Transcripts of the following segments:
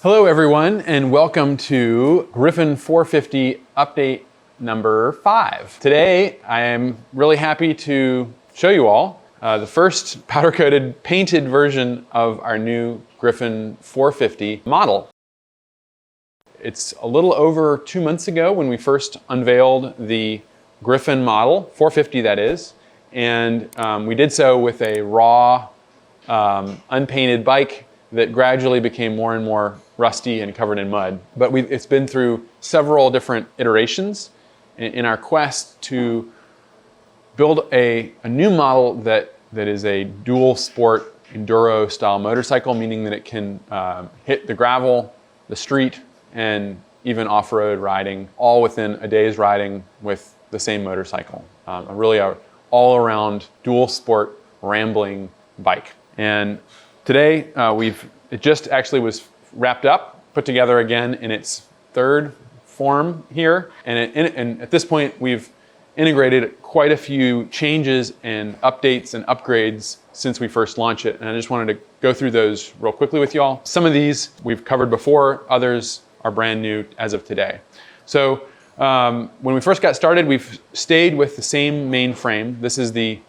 Hello everyone, and welcome to Griffin 450 update number 5. Today I am really happy to show you all the first powder-coated painted version of our new Griffin 450 model. It's a little over 2 months ago when we first unveiled the Griffin model, 450 that is, and we did so with a raw, unpainted bike that gradually became more and more rusty and covered in mud. But it's been through several different iterations in our quest to build a new model that is a dual sport enduro style motorcycle, meaning that it can hit the gravel, the street, and even off-road riding, all within a day's riding with the same motorcycle. Really a all-around dual sport rambling bike. And today, it just actually was wrapped up, put together again in its third form here. And at this point, we've integrated quite a few changes and updates and upgrades since we first launched it. And I just wanted to go through those real quickly with y'all. Some of these we've covered before, others are brand new as of today. So when we first got started, we've stayed with the same main frame. This is the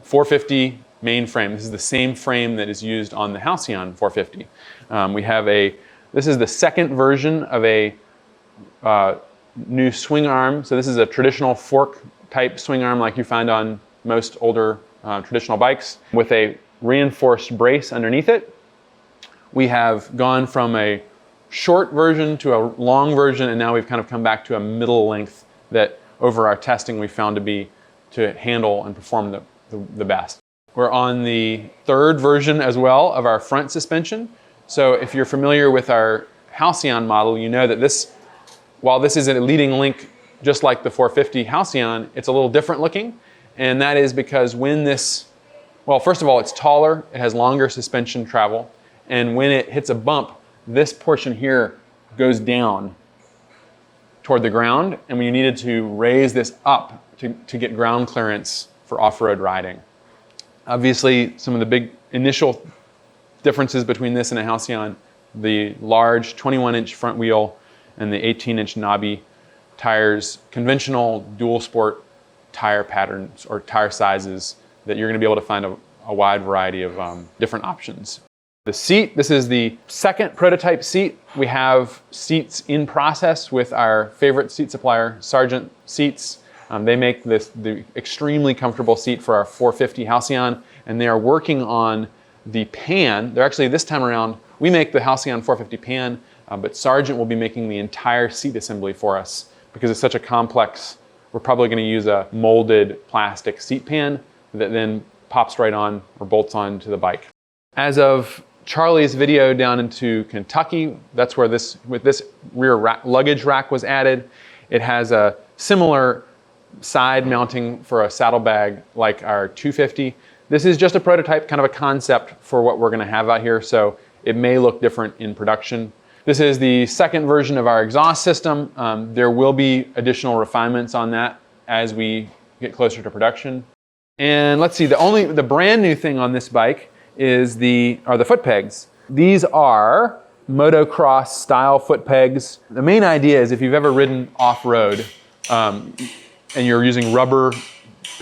450 main frame. This is the same frame that is used on the Halcyon 450. This is the second version of a new swing arm. So this is a traditional fork type swing arm like you find on most older traditional bikes with a reinforced brace underneath it. We have gone from a short version to a long version, and now we've kind of come back to a middle length that over our testing we found to handle and perform the best. We're on the third version as well of our front suspension. So if you're familiar with our Halcyon model, you know that while this is a leading link just like the 450 Halcyon, it's a little different looking. And that is because first of all, it's taller, it has longer suspension travel, and when it hits a bump, this portion here goes down toward the ground, and we needed to raise this up to get ground clearance for off-road riding. Obviously, some of the big initial differences between this and a Halcyon, the large 21-inch front wheel and the 18-inch knobby tires, conventional dual sport tire patterns or tire sizes that you're going to be able to find a wide variety of different options. The seat, this is the second prototype seat. We have seats in process with our favorite seat supplier, Sargent Seats. They make the extremely comfortable seat for our 450 Halcyon, and they are working on the pan. They're actually, this time around, we make the Halcyon 450 pan, but Sargent will be making the entire seat assembly for us because it's such a complex. We're probably going to use a molded plastic seat pan that then pops right on or bolts on to the bike. As of Charlie's video down into Kentucky, that's where this rear luggage rack was added. It has a similar side mounting for a saddlebag like our 250. This is just a prototype, kind of a concept for what we're going to have out here, so it may look different in production. This is the second version of our exhaust system. There will be additional refinements on that as we get closer to production. And let's see, the brand new thing on this bike are the foot pegs. These are motocross style foot pegs. The main idea is if you've ever ridden off-road, and you're using rubber,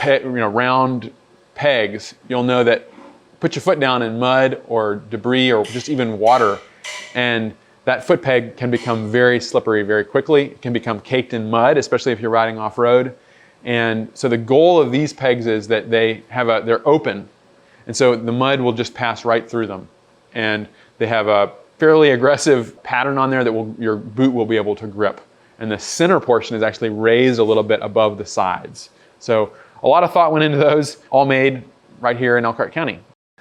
round pegs, you'll know that put your foot down in mud or debris or just even water, and that foot peg can become very slippery very quickly. It can become caked in mud, especially if you're riding off-road. And so the goal of these pegs is that they're open, and so the mud will just pass right through them. And they have a fairly aggressive pattern on there that your boot will be able to grip. And the center portion is actually raised a little bit above the sides. So a lot of thought went into those, all made right here in Elkhart County.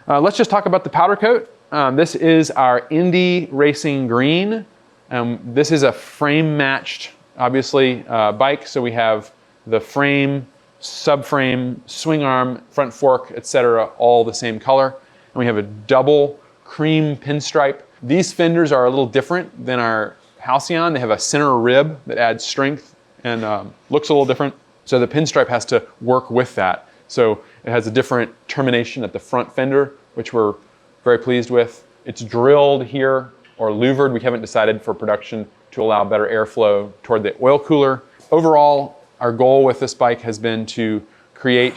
Let's just talk about the powder coat. This is our Indy Racing Green. This is a frame matched, obviously, bike. So we have the frame, subframe, swing arm, front fork, etc., all the same color. And we have a double cream pinstripe. These fenders are a little different than our Halcyon. They have a center rib that adds strength and looks a little different. So the pinstripe has to work with that. So it has a different termination at the front fender, which we're very pleased with. It's drilled here or louvered. We haven't decided for production to allow better airflow toward the oil cooler. Overall, our goal with this bike has been to create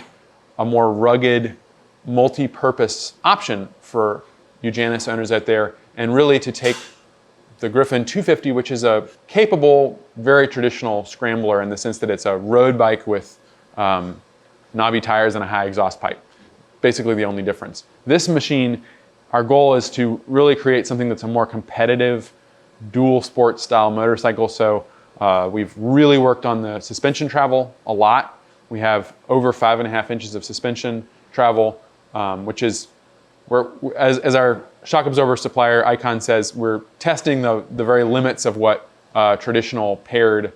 a more rugged, multi-purpose option for you Janus owners out there, and really to take the Gryffin 250, which is a capable, very traditional scrambler in the sense that it's a road bike with knobby tires and a high exhaust pipe. Basically the only difference. This machine, our goal is to really create something that's a more competitive, dual sport style motorcycle. So we've really worked on the suspension travel a lot. We have over 5.5 inches of suspension travel, which is, as our shock absorber supplier Icon says, we're testing the very limits of what traditional paired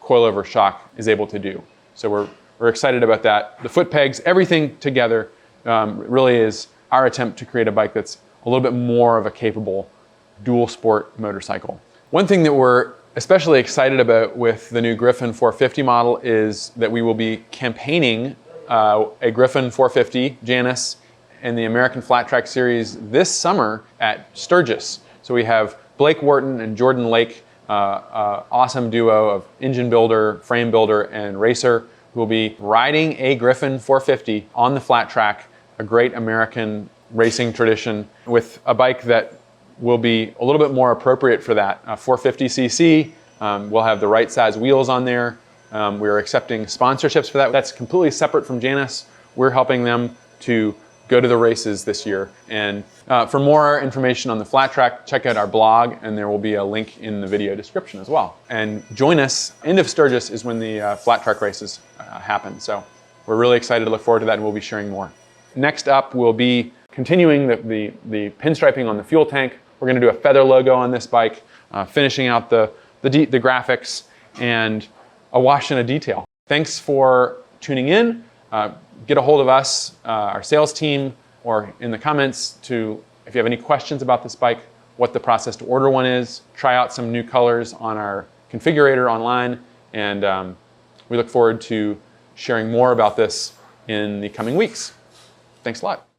coilover shock is able to do. So we're excited about that. The foot pegs, everything together really is our attempt to create a bike that's a little bit more of a capable dual sport motorcycle. One thing that we're especially excited about with the new Gryffin 450 model is that we will be campaigning a Gryffin 450 Janus in the American Flat Track Series this summer at Sturgis. So we have Blake Wharton and Jordan Lake, awesome duo of engine builder, frame builder, and racer, who will be riding a Gryffin 450 on the flat track, a great American racing tradition, with a bike that will be a little bit more appropriate for that. 450cc, we'll have the right size wheels on there. We're accepting sponsorships for that. That's completely separate from Janus. We're helping them to go to the races this year. And for more information on the flat track, check out our blog, and there will be a link in the video description as well. And join us. End of Sturgis is when the flat track races happen. So we're really excited to look forward to that, and we'll be sharing more. Next up, we'll be continuing the pinstriping on the fuel tank. We're going to do a feather logo on this bike, finishing out the graphics, and a wash and a detail. Thanks for tuning in. Get a hold of us, our sales team, or in the comments if you have any questions about this bike, what the process to order one is. Try out some new colors on our configurator online, and we look forward to sharing more about this in the coming weeks. Thanks a lot.